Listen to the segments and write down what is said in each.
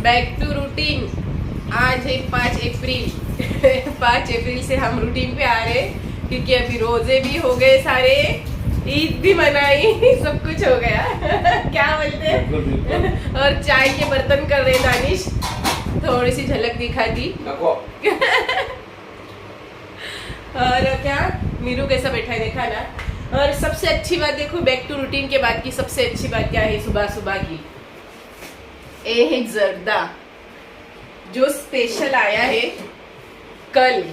Back to routine. आज है 5 अप्रैल 5 अप्रैल से हम रूटीन पे आ रहे हैं क्योंकि अभी रोजे भी हो गए सारे, ईद भी मनाई, सब कुछ हो गया क्या बोलते हैं। और चाय के बर्तन कर रहे दानिश, थोड़ी सी झलक दिखा दी और क्या मीरू कैसा बैठा है देखा ना। और सबसे अच्छी बात देखो, बैक टू रूटीन के बाद की सबसे अच्छी बात क्या है सुबह सुबह की, ये है जर्दा जो स्पेशल आया है कल।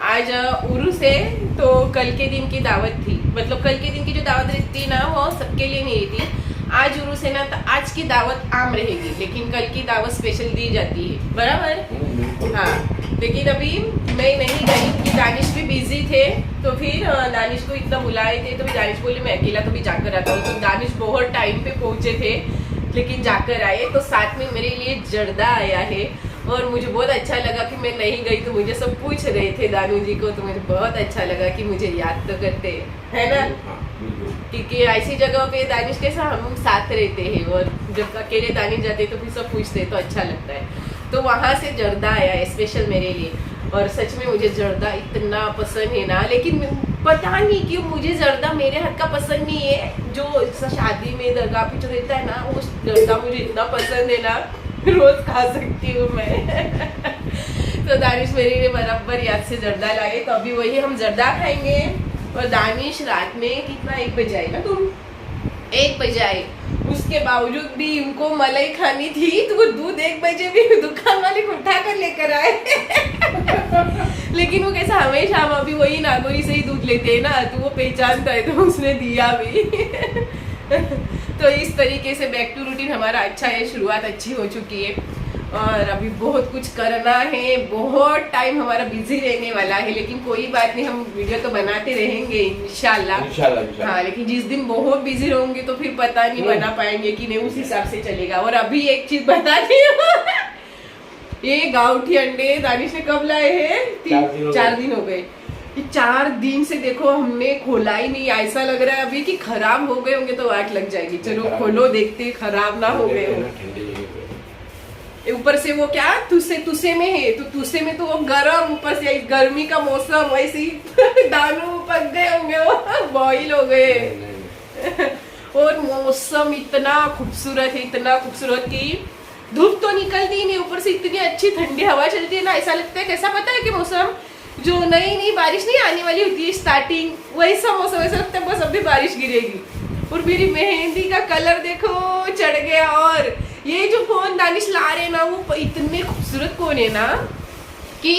आज उर्स है तो कल के दिन की दावत थी, मतलब कल के दिन की जो दावत रहती ना वो सबके लिए नहीं रहती। आज उर्स है ना तो आज की दावत आम रहेगी, लेकिन कल की दावत स्पेशल दी जाती है, बराबर। हाँ, लेकिन अभी मैं नहीं गई कि दानिश भी बिजी थे, तो फिर दानिश को इतना बुलाए थे तो दानिश बोले मैं अकेला तो भी जाकर आता हूँ। तो दानिश बहुत टाइम पे पहुंचे थे लेकिन जाकर आए। तो साथ में मेरे लिए जर्दा आया है और मुझे बहुत अच्छा लगा कि मैं नहीं गई तो मुझे सब पूछ रहे थे दानू जी को, तो मुझे बहुत अच्छा लगा कि मुझे याद तो करते है ना, क्योंकि ऐसी जगह पे दानिश के साथ हम साथ रहते हैं और जब अकेले दानिश जाते तो फिर सब पूछते तो अच्छा लगता है। तो वहाँ से जर्दा आया है स्पेशल मेरे लिए, और सच में मुझे जर्दा इतना पसंद है ना, लेकिन पता नहीं क्यों मुझे जर्दा मेरे हाथ का पसंद नहीं है। जो शादी में दरगाह पे जो रहता है ना वो जर्दा मुझे इतना पसंद है ना, रोज खा सकती हूँ मैं तो दानिश मेरे लिए बराबर याद से जर्दा लाए, तो अभी वही हम जर्दा खाएंगे। और दानिश रात में कितना 1 बजे आए ना तुम, 1 बजे आए, उसके बावजूद भी उनको मलाई खानी थी तो वो दूध 1 बजे भी दुकान वाले को उठा कर लेकर आए लेकिन वो कैसा हमेशा हम अभी वही नागौरी से ही दूध लेते हैं ना, तो वो पहचानता है तो उसने दिया भी तो इस तरीके से बैक टू रूटीन हमारा अच्छा है, शुरुआत अच्छी हो चुकी है और अभी बहुत कुछ करना है, बहुत टाइम हमारा बिजी रहने वाला है, लेकिन कोई बात नहीं, हम वीडियो तो बनाते रहेंगे इंशाल्लाह। हाँ, लेकिन जिस दिन बहुत बिजी रहेंगे तो फिर पता नहीं बना पाएंगे कि नहीं, उस हिसाब से चलेगा। और अभी एक चीज बताती हूँ ये गाउठी अंडे दानिश ने कब लाए हैं? 4 दिन हो गए। 4 दिन से देखो हमने खोला ही नहीं, ऐसा लग रहा है अभी कि खराब हो गए होंगे तो वाट लग जाएगी। चलो खोलो देखते खराब ना हो गए हो। ऊपर से वो क्या तुसे में है, तो तुसे में तो वो गरम, ऊपर से गर्मी का मौसम, वैसे ही दानों पक गए होंगे, वो बॉइल हो गए और मौसम इतना खूबसूरत है, इतना खूबसूरत कि धूप तो निकलती नहीं, ऊपर से इतनी अच्छी ठंडी हवा चलती है ना, ऐसा लगता है कैसा पता है कि मौसम जो नई बारिश नहीं आने वाली होती है स्टार्टिंग, वैसा मौसम, ऐसा लगता है बस अभी बारिश गिरेगी। और मेरी मेहंदी का कलर देखो चढ़ गया। और ये जो कोन दानिश ला रहे ना वो इतने खूबसूरत कोन है ना कि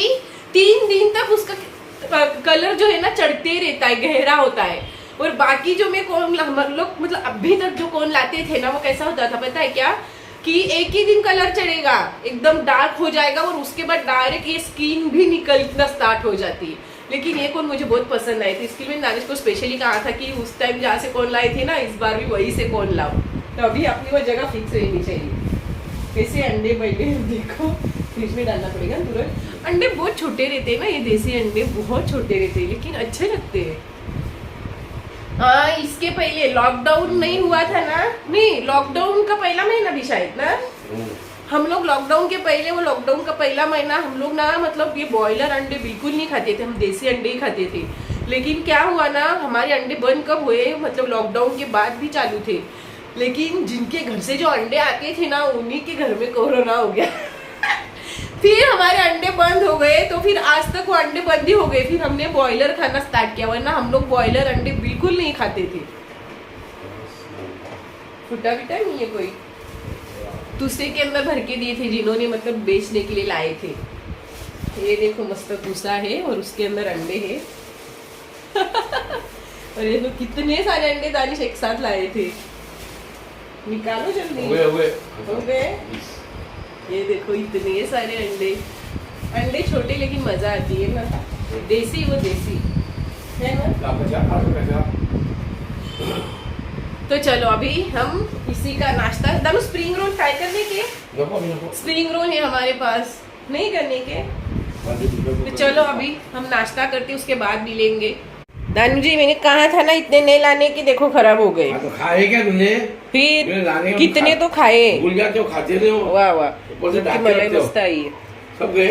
3 दिन तक उसका कलर जो है ना चढ़ते रहता है, गहरा होता है। और बाकी जो मैं कोन हम लोग मतलब अभी तक जो कोन लाते थे ना वो कैसा होता था पता है क्या, कि एक ही दिन कलर चढ़ेगा, एकदम डार्क हो जाएगा और उसके बाद डायरेक्ट ये स्किन भी निकलना स्टार्ट हो जाती है। लेकिन ये कोन मुझे बहुत पसंद आई थी, इसके लिए दानिश को स्पेशली कहा था कि उस टाइम जहाँ से कोन लाई थी ना इस बार भी वही से कोन लाओ, तो अभी अपनी वो जगह फिक्स रहनी चाहिए। कैसे अंडे बैठे देखो, फ्रिज में डालना पड़ेगा तुरंत। अंडे बहुत छोटे रहते हैं ना, ये देसी अंडे बहुत छोटे रहते हैं लेकिन अच्छे लगते हैं। हाँ, इसके पहले लॉकडाउन नहीं हुआ था ना, नहीं लॉकडाउन का पहला महीना भी शायद ना, हम लोग लॉकडाउन के पहले, वो लॉकडाउन का पहला महीना हम लोग ना मतलब ये बॉयलर अंडे बिल्कुल नहीं खाते थे, हम देसी अंडे ही खाते थे। लेकिन क्या हुआ ना, हमारे अंडे बंद कब हुए, मतलब लॉकडाउन के बाद भी चालू थे, लेकिन जिनके घर से जो अंडे आते थे ना उन्हीं के घर में कोरोना हो गया फिर हमारे अंडे बंद हो गए, तो फिर आज तक वो अंडे बंद ही हो गए। फिर हमने बॉयलर खाना स्टार्ट किया, वरना हम लोग बॉयलर अंडे बिल्कुल नहीं खाते थे। फुटा बिटा नहीं है कोई, दूसरे के अंदर भर के दिए थे जिन्होंने मतलब बेचने के लिए लाए थे। ये देखो मस्त भूसा है और उसके अंदर अंडे है और ये तो कितने सारे अंडे दानिश एक साथ लाए थे, निकालो जल्दी। हो गए। ये देखो इतने सारे अंडे छोटे लेकिन मजा आती है ना, देसी वो देसी है ना। तो चलो अभी हम इसी का नाश्ता, दानू स्प्रिंग रोल ट्राई करने के, स्प्रिंग रोल है हमारे पास, नहीं करने के, तो चलो अभी हम नाश्ता करते उसके बाद मिलेंगे। दानू जी मैंने कहा था ना इतने नहीं लाने की, देखो खराब हो गए। तो खाए क्या तुमने? फिर लाने कितने तो खाए। भूल जाते हो, खाते नहीं हो। वाह वाह, ऊपर से डांटते मलाई रहते हो। मस्त आई है। सब गए।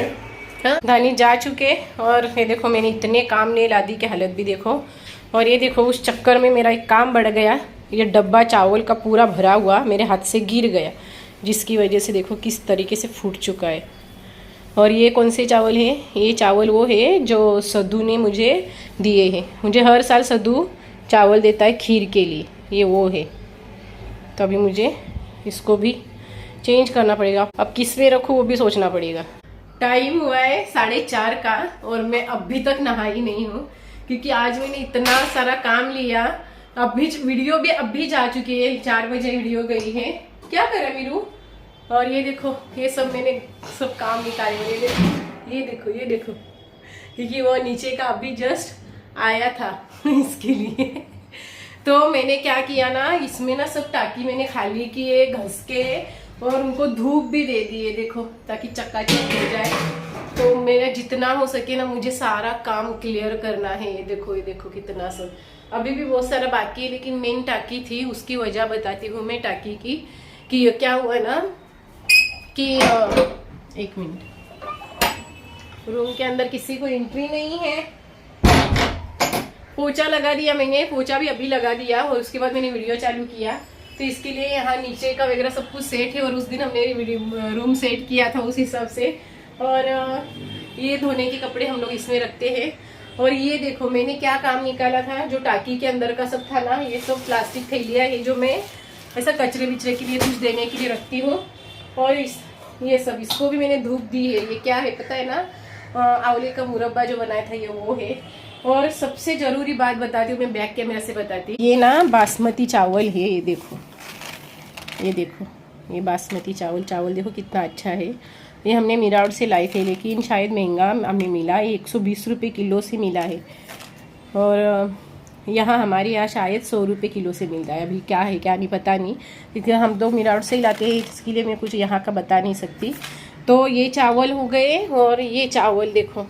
हाँ, धानी जा चुके और ये देखो मैंने इतने काम नहीं ला दी कि हालत भी देखो। और ये देखो उस चक्कर में मेरा एक काम बढ़ गया, ये डब्बा चावल का पूरा भरा हुआ मेरे हाथ से गिर गया, जिसकी वजह से देखो किस तरीके से फूट चुका है। और ये कौन से चावल है? ये चावल वो है जो सद्दू ने मुझे दिए हैं। मुझे हर साल सद्दू चावल देता है खीर के लिए, ये वो है। तो अभी मुझे इसको भी चेंज करना पड़ेगा। अब किस में रखूँ वो भी सोचना पड़ेगा। टाइम हुआ है 4:30 का और मैं अभी तक नहाई नहीं हूँ, क्योंकि आज मैंने इतना सारा काम लिया। अभी वीडियो भी अभी जा चुकी है, 4 बजे वीडियो गई है। क्या करा मीरू? और ये देखो ये सब मैंने सब काम निकाले। ये देखो क्योंकि वो नीचे का अभी जस्ट आया था इसके लिए। तो मैंने क्या किया ना, इसमें ना सब टाकी मैंने खाली किए घस के और उनको धूप भी दे दिए, देखो ताकि चकाचक हो जाए। तो मेरा जितना हो सके ना मुझे सारा काम क्लियर करना है। ये देखो कितना सब अभी भी बहुत सारा बाकी है, लेकिन मेन टाकी थी उसकी वजह बताती हूँ मैं टाकी की। कि क्या हुआ ना कि 1 मिनट, रूम के अंदर किसी को एंट्री नहीं है। पोछा लगा दिया मैंने, पोछा भी अभी लगा दिया और उसके बाद मैंने वीडियो चालू किया। तो इसके लिए यहाँ नीचे का वगैरह सब कुछ सेट है और उस दिन हमने रूम सेट किया था उस हिसाब से। और ये धोने के कपड़े हम लोग इसमें रखते हैं। और ये देखो मैंने क्या काम निकाला था, जो टाकी के अंदर का सब था ना, ये सब प्लास्टिक थैलियाँ है जो मैं ऐसा कचरे बिचरे के लिए कुछ देने के लिए रखती हूँ। और ये सब इसको भी मैंने धूप दी है। ये क्या है पता है ना, आंवले का मुरब्बा जो बनाया था ये वो है। और सबसे जरूरी बात बताती हूँ, मैं बैक कैमरा से बताती हूँ। ये ना बासमती चावल है, ये देखो ये बासमती चावल देखो कितना अच्छा है। ये हमने मीराड़ से लाए थे, लेकिन शायद महंगा हमें मिला, ये 120 रुपये किलो से मिला है। और यहाँ हमारे यहाँ शायद 100 रुपये किलो से मिलता है। अभी क्या है क्या नहीं पता नहीं, क्योंकि हम तो मीराड़ से ही लाते हैं, इसके लिए मैं कुछ यहाँ का बता नहीं सकती। तो ये चावल हो गए। और ये चावल देखो,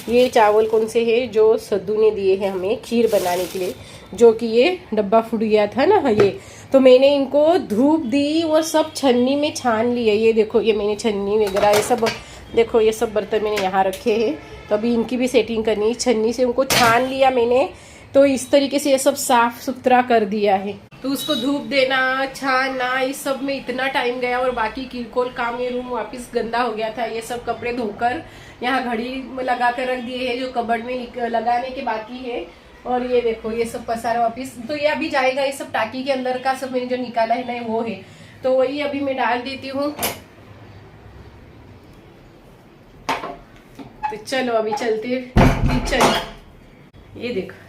ये चावल कौन से है जो सद्दू ने दिए हैं हमें खीर बनाने के लिए, जो कि ये डब्बा फूट गया था ना ये। तो मैंने इनको धूप दी और सब छन्नी में छान लिए। ये देखो ये मैंने छन्नी वगैरह ये सब देखो, ये सब बर्तन मैंने यहाँ रखे हैं। तो अभी इनकी भी सेटिंग करनी है। छन्नी से उनको छान लिया मैंने, तो इस तरीके से ये सब साफ सुथरा कर दिया है। तो उसको धूप देना, छानना, इस सब में इतना टाइम गया। और बाकी किरकोल काम, ये रूम वापस गंदा हो गया था। ये सब कपड़े धोकर यहाँ घड़ी लगा कर रख दिए हैं जो कबर्ड में लगाने के बाकी है। और ये देखो ये सब पसारा वापस, तो ये अभी जाएगा। ये सब टाकी के अंदर का सब मैंने जो निकाला है ना वो है, तो वही अभी मैं डाल देती हूँ। तो चलो अभी चलते किचन। ये देखो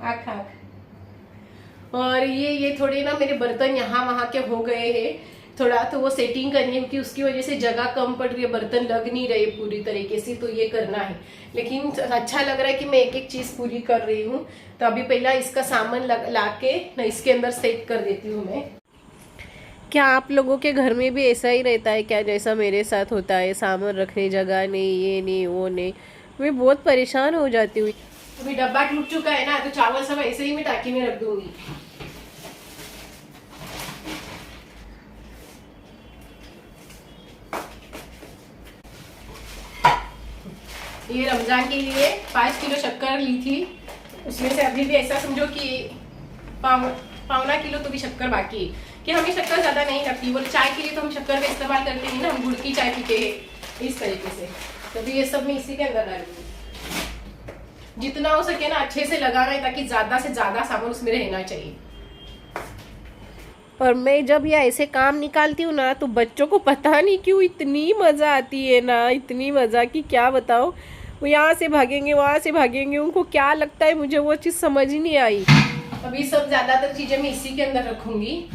आँख। और ये थोड़े ना मेरे बर्तन यहाँ वहाँ के हो गए हैं थोड़ा, तो वो सेटिंग करनी है, क्योंकि उसकी वजह से जगह कम पड़ रही है, बर्तन लग नहीं रहे पूरी तरीके से। तो ये करना है, लेकिन अच्छा लग रहा है कि मैं एक एक चीज़ पूरी कर रही हूँ। तो अभी पहला इसका सामान ला के ना इसके अंदर सेट कर देती हूँ मैं। क्या आप लोगों के घर में भी ऐसा ही रहता है क्या, जैसा मेरे साथ होता है? सामान रखने जगह नहीं, ये नहीं वो नहीं, मैं बहुत परेशान हो जाती हूँ। अभी डब्बा टूट चुका है ना, तो चावल सब ऐसे ही मैं टाकी में रख दूंगी। ये रमजान के लिए 5 किलो शक्कर ली थी, उसमें से अभी भी ऐसा समझो कि पौना किलो तो भी शक्कर बाकी है। कि हमें शक्कर ज़्यादा नहीं लगती, वो चाय के लिए तो हम शक्कर का इस्तेमाल करते हैं ना, हम गुड़ की चाय पीते हैं इस तरीके से। तो भी ये सब मैं इसी के अंदर डालूंगी। जितना हो सके ना अच्छे से लगाना है, ताकि ज़्यादा से ज़्यादा सामान उसमें रहना चाहिए। और मैं जब ये ऐसे काम निकालती हूँ ना, तो बच्चों को पता नहीं क्यों इतनी मज़ा आती है ना, इतनी मज़ा कि क्या बताओ। वो यहाँ से भागेंगे वहाँ से भागेंगे, उनको क्या लगता है मुझे वो चीज़ समझ ही नहीं आई। अभी सब ज़्यादातर चीज़ें मैं इसी के अंदर रखूँगी।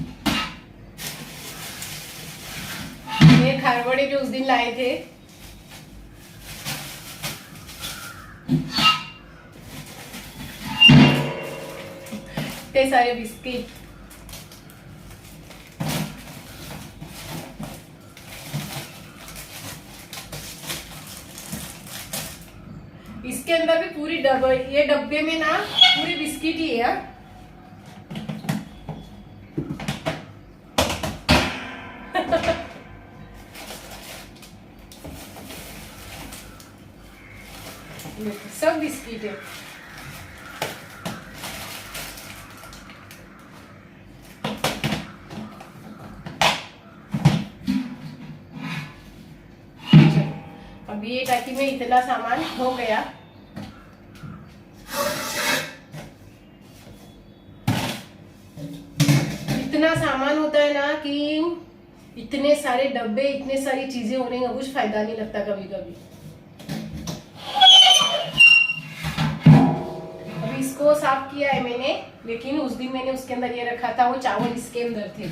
ये खारवड़े जो उस दिन लाए थे, इतने सारे बिस्किट, इसके अंदर भी पूरी ये डब्बे में ना पूरी बिस्किट ही है। सब बिस्किट है। अब ये टाकी में इतना सामान हो गया। इतना सामान होता है ना कि इतने सारे डब्बे, इतने सारी चीजें होने का कुछ फायदा नहीं लगता कभी कभी। अभी इसको साफ किया है मैंने, लेकिन उस दिन मैंने उसके अंदर ये रखा था, वो चावल इसके अंदर थे।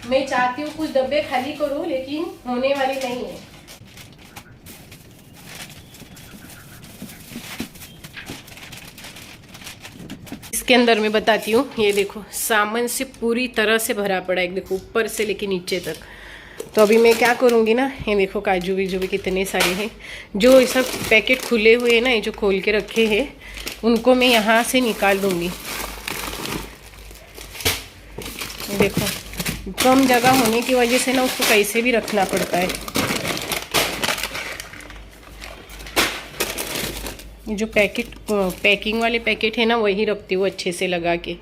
मैं चाहती हूँ कुछ डब्बे खाली करूं, लेकिन होने वाले नहीं है। इसके अंदर मैं बताती हूँ, ये देखो सामान से पूरी तरह से भरा पड़ा है, देखो ऊपर से लेके नीचे तक। तो अभी मैं क्या करूँगी ना, ये देखो काजू बीजू भी कितने सारे हैं। जो ये सब पैकेट खुले हुए हैं ना, ये जो खोल के रखे हैं, उनको मैं यहाँ से निकाल दूँगी। देखो कम जगह होने की वजह से ना उसको कैसे भी रखना पड़ता है। ये जो पैकिंग वाले पैकेट है ना, वही रखती हूँ अच्छे से लगा के।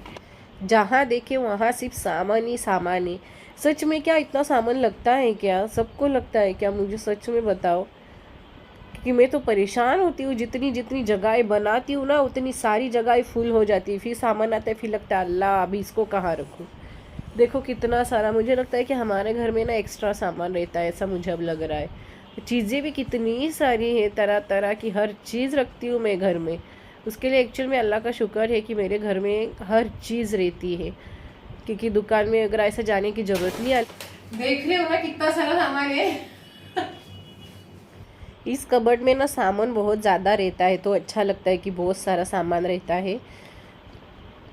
जहाँ देखे वहाँ सिर्फ सामान ही सामान है। सच में क्या इतना सामान लगता है क्या? सबको लगता है क्या? मुझे सच में बताओ, कि मैं तो परेशान होती हूँ। जितनी जितनी जगहें बनाती हूँ ना, उतनी सारी जगहें फुल हो जाती है। फिर सामान आता है, फिर लगता है अल्लाह अभी इसको कहाँ रखूँ। देखो कितना सारा, मुझे लगता है कि हमारे घर में ना एक्स्ट्रा सामान रहता है, ऐसा मुझे अब लग रहा है। चीज़ें भी कितनी सारी है, तरह तरह की हर चीज़ रखती हूँ मैं घर में। उसके लिए एक्चुअल में अल्लाह का शुक्र है कि मेरे घर में हर चीज़ रहती है, क्योंकि दुकान में अगर ऐसा जाने की ज़रूरत नहीं है। देख रहे हो ना कितना सारा सामान है। इस कबर्ड में ना सामान बहुत ज़्यादा रहता है, तो अच्छा लगता है कि बहुत सारा सामान रहता है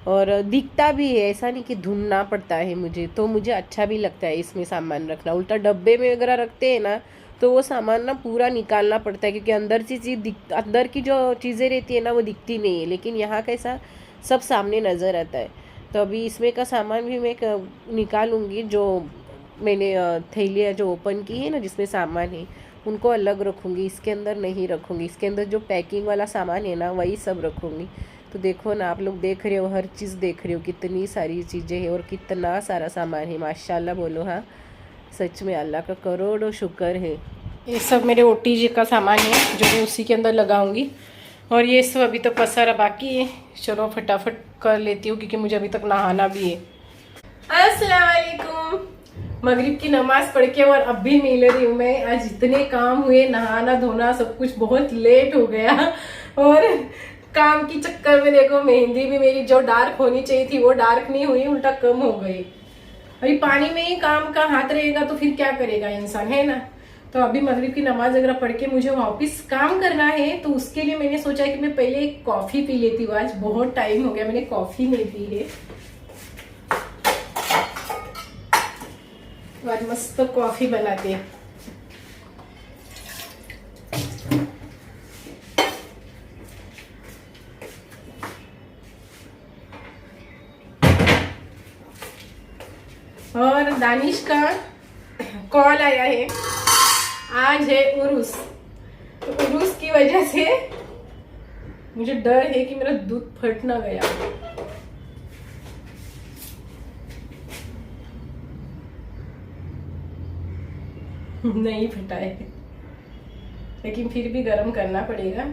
और दिखता भी है। ऐसा नहीं कि ढूंढना पड़ता है मुझे, तो मुझे अच्छा भी लगता है इसमें सामान रखना। उल्टा डब्बे में वगैरह रखते हैं ना, तो वो सामान ना पूरा निकालना पड़ता है, क्योंकि अंदर की जो चीज़ें रहती है ना, वो दिखती नहीं है। लेकिन यहाँ कैसा सब सामने नज़र आता है। तो अभी इसमें का सामान भी मैं निकालूंगी। जो मैंने थैलियाँ जो ओपन की है ना, जिसमें सामान है, उनको अलग रखूँगी, इसके अंदर नहीं रखूँगी। इसके अंदर जो पैकिंग वाला सामान है ना, वही सब रखूँगी। तो देखो ना, आप लोग देख रहे हो, हर चीज़ देख रहे हो, कितनी सारी चीज़ें हैं और कितना सारा सामान है। माशाल्लाह बोलो। हाँ सच में अल्लाह का करोड़ों शुक्र है। ये सब मेरे ओटीजी का सामान है, जो मैं उसी के अंदर लगाऊंगी। और ये सब अभी तक पसारा बाकी है। चलो फटाफट कर लेती हूँ, क्योंकि मुझे अभी तक नहाना भी है। अस्सलाम वालेकुम। मगरिब की नमाज पढ़ के और अब भी मिल रही हूँ मैं। आज इतने काम हुए, नहाना धोना सब कुछ बहुत लेट हो गया। और काम की चक्कर में देखो, मेहंदी भी मेरी जो डार्क होनी चाहिए थी वो डार्क नहीं हुई, उल्टा कम हो गई। अभी पानी में ही काम का हाथ रहेगा तो फिर क्या करेगा इंसान, है ना। तो अभी मगरिब की नमाज वगैरह पढ़ के मुझे वापस काम करना है, तो उसके लिए मैंने सोचा कि मैं पहले एक कॉफी पी लेती हूँ। आज बहुत टाइम हो गया मैंने कॉफी नहीं पी है। तो आज मस्त कॉफी बनाते हैं। और दानिश का कॉल आया है, आज है उर्स। तो उर्स की वजह से मुझे डर है कि मेरा दूध फट ना गया। नहीं फटा है, लेकिन फिर भी गर्म करना पड़ेगा।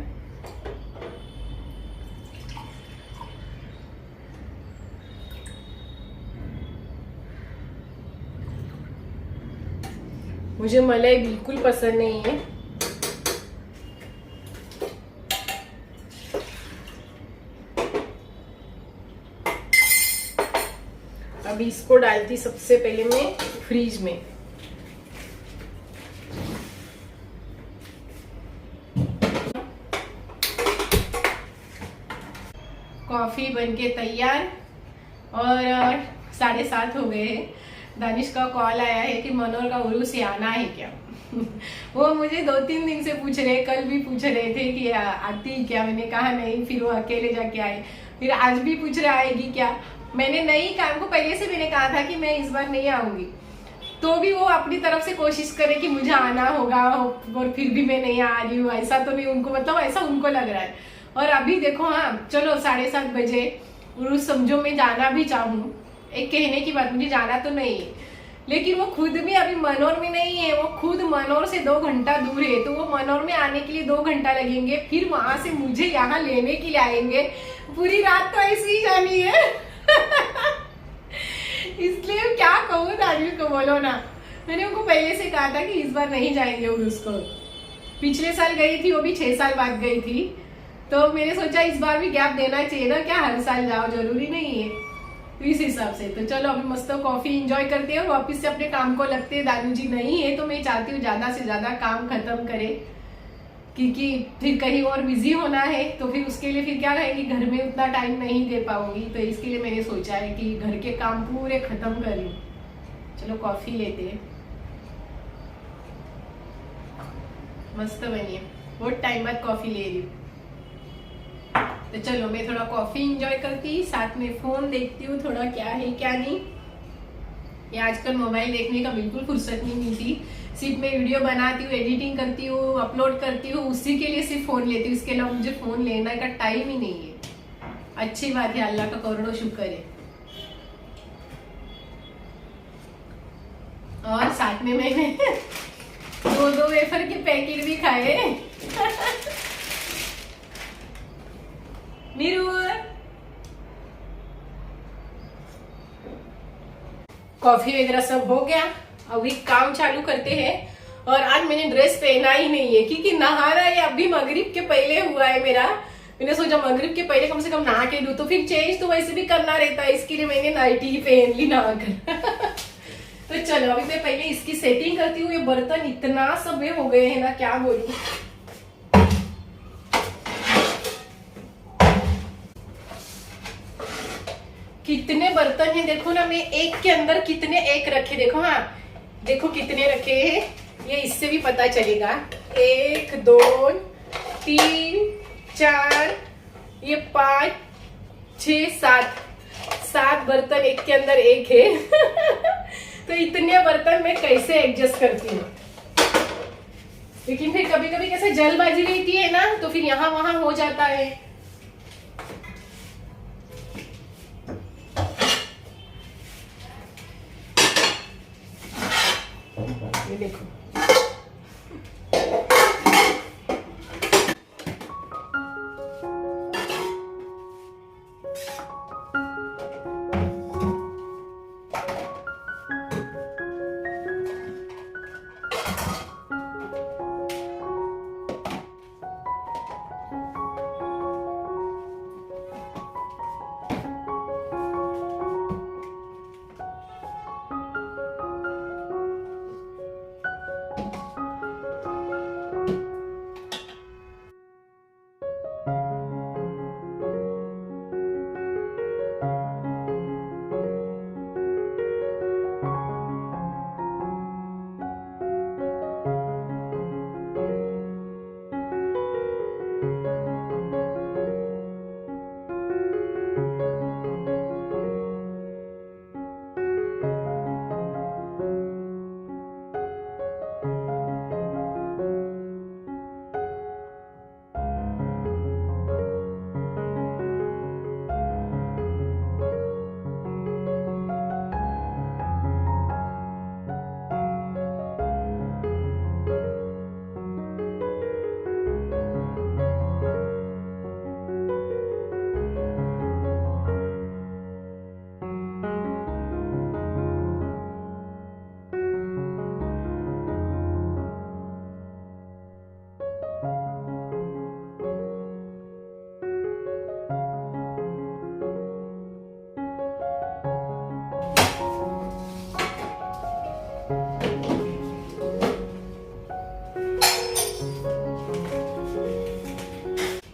मुझे मलाई बिल्कुल पसंद नहीं है। अभी इसको डालती सबसे पहले मैं फ्रिज में। कॉफी बनके तैयार और 7:30 हो गए हैं। दानिश का कॉल आया है कि मनोहर का उर्स से आना है क्या। वो मुझे 2-3 दिन से पूछ रहे, कल भी पूछ रहे थे कि आती क्या। मैंने कहा नहीं, फिर वो अकेले जाके आए। फिर आज भी पूछ रहे आएगी क्या। मैंने नहीं कहा, उनको पहले से मैंने कहा था कि मैं इस बार नहीं आऊंगी, तो भी वो अपनी तरफ से कोशिश करे कि मुझे आना होगा और फिर भी मैं नहीं आ रही हूँ। ऐसा तो नहीं उनको, मतलब ऐसा उनको लग रहा है। और अभी देखो, हाँ चलो 7:30 बजे उर्स समझो मैं जाना भी चाहूँ, एक कहने की बात, मुझे जाना तो नहीं है, लेकिन वो खुद भी अभी मनोर में नहीं है। वो खुद मनोर से 2 घंटा दूर है, तो वो मनोर में आने के लिए 2 घंटा लगेंगे, फिर वहां से मुझे यहाँ लेने के लिए आएंगे। पूरी रात तो ऐसी ही जानी है। इसलिए क्या कहूँ दानिश को, बोलो ना। मैंने उनको पहले से कहा था कि इस बार नहीं जाएंगे उर्स को। पिछले साल गई थी, वो भी 6 साल बाद गई थी, तो मैंने सोचा इस बार भी गैप देना चाहिए ना, क्या हर साल जाओ, जरूरी नहीं है। तो इस हिसाब से तो चलो अभी मस्त कॉफी एंजॉय करते हैं, वापस से अपने काम को लगते हैं। दादू जी नहीं है तो मैं चाहती हूँ ज्यादा से ज्यादा काम खत्म करे, क्योंकि फिर कहीं और बिजी होना है, तो फिर उसके लिए फिर क्या रहेगी, घर में उतना टाइम नहीं दे पाऊंगी। तो इसके लिए मैंने सोचा है कि घर के काम पूरे खत्म कर लूं। चलो कॉफी लेते हैं, मस्त बनी है, बहुत टाइम बाद कॉफी ले रही हूँ। तो चलो मैं थोड़ा कॉफी एंजॉय करती, साथ में फोन देखती हूँ थोड़ा, क्या है क्या नहीं। ये आजकल मोबाइल देखने का बिल्कुल फुर्सत नहीं मिलती। सिर्फ मैं वीडियो बनाती हूँ, एडिटिंग करती हूँ, अपलोड करती हूँ, उसी के लिए सिर्फ फोन लेती हूँ। इसके अलावा मुझे फोन लेने का टाइम ही नहीं है। अच्छी बात है, अल्लाह का करोड़ों शुक्र है। और साथ में मैंने 2 वेफर के पैकेट भी खाए। नीरू, कॉफी वगैरह सब हो गया, अभी काम चालू करते हैं। और आज मैंने ड्रेस पहना ही नहीं है, क्योंकि नहाना है अभी मगरिब के पहले हुआ है मेरा। मैंने सोचा मगरिब के पहले कम से कम नहा के लूं, तो फिर चेंज तो वैसे भी करना रहता है, इसके लिए मैंने नाइटी ही पहन ली नहाकर। तो चलो अभी मैं पहले इसकी सेटिंग करती हूँ। ये बर्तन इतना सब हो गए हैं ना, क्या बोलूं। कितने बर्तन हैं देखो ना, मैं एक के अंदर कितने एक रखे, देखो। हाँ देखो कितने रखे हैं, ये इससे भी पता चलेगा। 1 2 3 4, ये 5 6 7 बर्तन एक के अंदर एक है। तो इतने बर्तन मैं कैसे एडजस्ट करती हूँ। लेकिन फिर कभी कभी कैसे जल्दबाजी रहती है ना, तो फिर यहाँ वहां हो जाता है। ये देखो,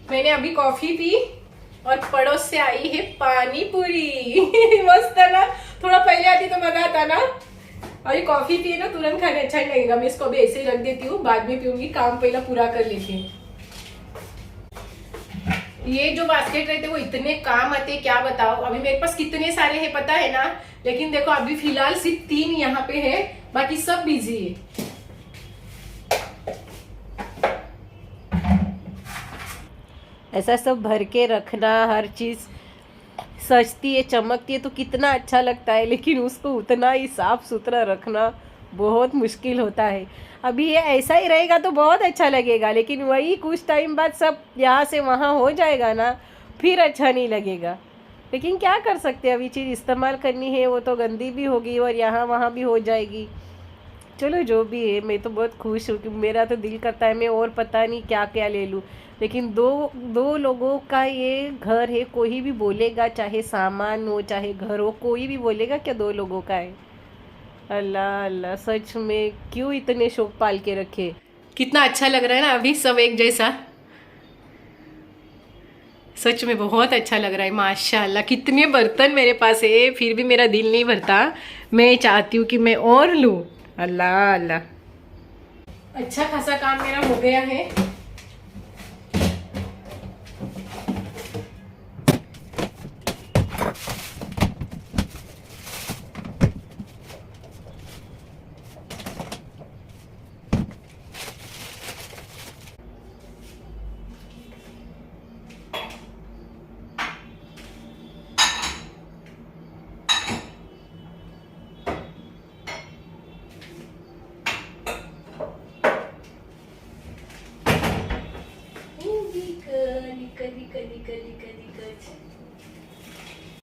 मैंने अभी कॉफी पी, और पड़ोस से आई है पानी पूरी मस्त है ना। थोड़ा पहले आती तो मजा आता ना। और ये कॉफी पी ना तुरंत खाने अच्छा ही लगेगा। मैं इसको अभी ऐसे ही रख देती हूँ, बाद में पीऊंगी, काम पहला पूरा कर लेती हूँ। ये जो बास्केट रहते वो इतने काम आते क्या बताओ। अभी मेरे पास कितने सारे हैं पता है ना, लेकिन देखो अभी फिलहाल सिर्फ 3 यहाँ पे है, बाकी सब बिजी है। ऐसा सब भर के रखना, हर चीज सजती है चमकती है तो कितना अच्छा लगता है, लेकिन उसको उतना ही साफ सुथरा रखना बहुत मुश्किल होता है। अभी ये ऐसा ही रहेगा तो बहुत अच्छा लगेगा, लेकिन वही कुछ टाइम बाद सब यहाँ से वहाँ हो जाएगा ना, फिर अच्छा नहीं लगेगा। लेकिन क्या कर सकते हैं, अभी चीज़ इस्तेमाल करनी है, वो तो गंदी भी होगी और यहाँ वहाँ भी हो जाएगी। चलो जो भी है, मैं तो बहुत खुश हूँ कि मेरा तो दिल करता है मैं और पता नहीं क्या क्या ले लूँ, लेकिन दो लोगों का ये घर है। कोई भी बोलेगा, चाहे सामान हो चाहे घर हो, कोई भी बोलेगा क्या 2 लोगों का है। अल्लाह अल्लाह, सच में क्यों इतने शौक पाल के रखे। कितना अच्छा लग रहा है ना अभी सब एक जैसा। सच में बहुत अच्छा लग रहा है माशाल्लाह। कितने बर्तन मेरे पास है फिर भी मेरा दिल नहीं भरता। मैं चाहती हूँ कि मैं और लूँ। अल्लाह अल्लाह, अच्छा खासा काम मेरा हो गया है।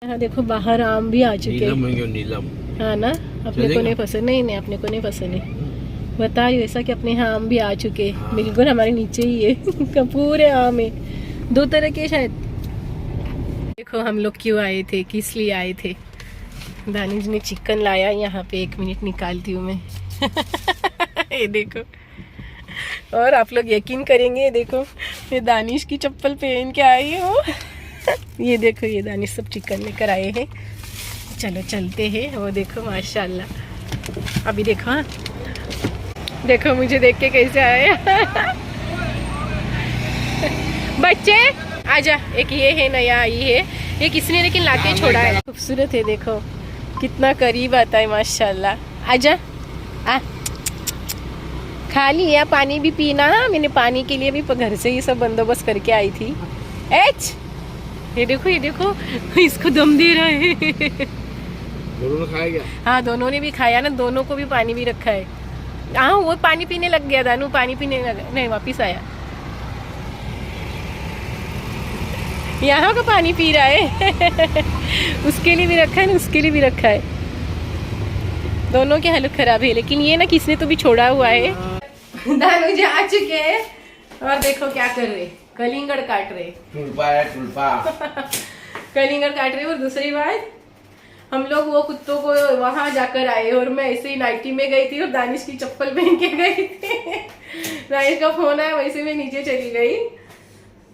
हाँ देखो बाहर आम भी आ चुके हैं। नीलम हाँ ना, अपने को नहीं पसंद। नहीं अपने को नहीं पसंद है। बताइए ऐसा कि अपने यहाँ आम भी आ चुके हैं। बिल्कुल हमारे नीचे ही है पूरे आम है, 2 तरह के शायद। देखो हम लोग क्यों आए थे, किस लिए आए थे। दानिश ने चिकन लाया यहाँ पे, 1 मिनट निकालती हूँ मैं ये देखो। और आप लोग यकीन करेंगे, देखो मैं दानिश की चप्पल पहन के आई हूँ ये देखो, ये दानिश सब चिकन लेकर आए हैं। चलो चलते हैं। वो देखो माशाल्लाह। अभी देखो, हाँ देखो मुझे देख के कैसे आए बच्चे आजा। एक ये है नया, ये है, ये किसने लेकिन लाके छोड़ा है। खूबसूरत है, देखो कितना करीब आता है माशाल्लाह। आजा आ, खा लिया, पानी भी पीना। मैंने पानी के लिए भी घर से ही सब बंदोबस्त करके आई थी। एच ये देखो इसको दम दे रहा है दोनों ने खाया क्या? हाँ दोनों ने भी खाया ना, दोनों को भी पानी भी रखा है। हाँ वो पानी पीने लग गया, दानू पानी पीने लगा, नहीं वापिस आया। यहाँ का पानी पी रहा है उसके लिए भी रखा है ना, उसके लिए भी रखा है। दोनों की हालत खराब है, लेकिन ये ना किसने तो भी छोड़ा हुआ है। दानू जी आ चुके हैं और देखो क्या कर रहे, कलिंगड़ काट रहे। टुलपा कलिंगड़ काट रहे। और दूसरी बात, हम लोग वो कुत्तों को वहां जाकर आए और मैं ऐसे ही नाइटी में गई थी और दानिश की चप्पल पहन के गई थी दानिश का फोन आया, वैसे मैं नीचे चली गई।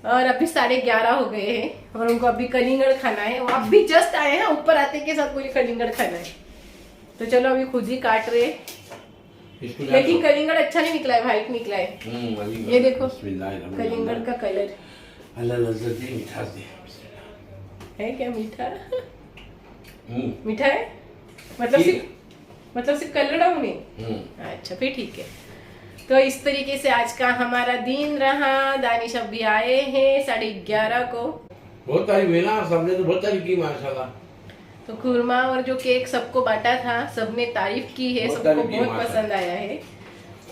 और अभी 11:30 हो गए हैं और उनको अभी कलिंगड़ खाना है। वो अभी जस्ट आए हैं, ऊपर आते के साथ मुझे कलिंगड़ खाना है। तो चलो अभी खुद ही काट रहे। लेकिन कलिंगड़ अच्छा नहीं निकला है, व्हाइट निकला है। ये देखो कलिंगड़ का कलर। अल्लाह लज्जत दे, मिठास दे। है क्या मीठा? मीठा है मतलब सिर्फ कलर डाउन है। अच्छा फिर ठीक है। तो इस तरीके से आज का हमारा दिन रहा। दानिश अभी आए हैं 11:30 को। बहुत तारीफ है ना, सबने तो बहुत तारीफ की माशाल्लाह। तो खुरमा और जो केक सबको बांटा था, सबने तारीफ की है, सबको बहुत पसंद आया है।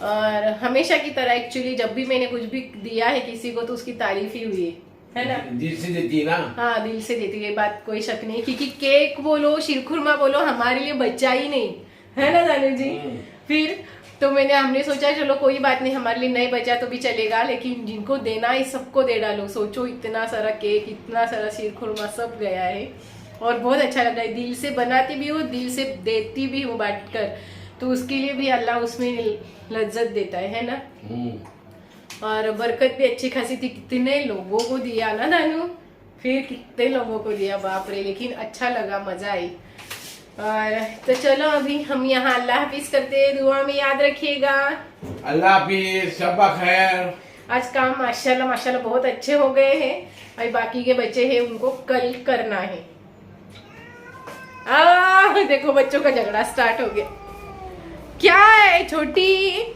और हमेशा की तरह एक्चुअली जब भी मैंने कुछ भी दिया है किसी को तो उसकी तारीफ ही हुई है ना। दिल से देती है ना। हाँ दिल से देती है, बात कोई शक नहीं। क्योंकि केक बोलो शीरखुरमा बोलो हमारे लिए बचा ही नहीं है ना दानू जी। फिर तो हमने सोचा चलो कोई बात नहीं, हमारे लिए नहीं बचा तो भी चलेगा, लेकिन जिनको देना है सबको दे डालो। सोचो इतना सारा केक, इतना सारा शीरखुरमा सब गया है और बहुत अच्छा लग रहा है। दिल से बनाती भी हूँ, दिल से देती भी हूँ बांट कर, तो उसके लिए भी अल्लाह उसमें लज्जत देता है ना। और बरकत भी अच्छी खासी थी, कितने लोगों को दिया ना नानू। फिर कितने लोगों को दिया बाप रे, लेकिन अच्छा लगा, मजा आई। और तो चलो अभी हम यहाँ अल्लाह हाफिज करते हैं, दुआ में याद रखिएगा। अल्लाह हाफिज, शब्बा खैर। आज काम माशाल्लाह माशाल्लाह बहुत अच्छे हो गए हैं, और बाकी के बच्चे हैं उनको कल करना है। देखो बच्चों का झगड़ा स्टार्ट हो गया। क्या है छोटी?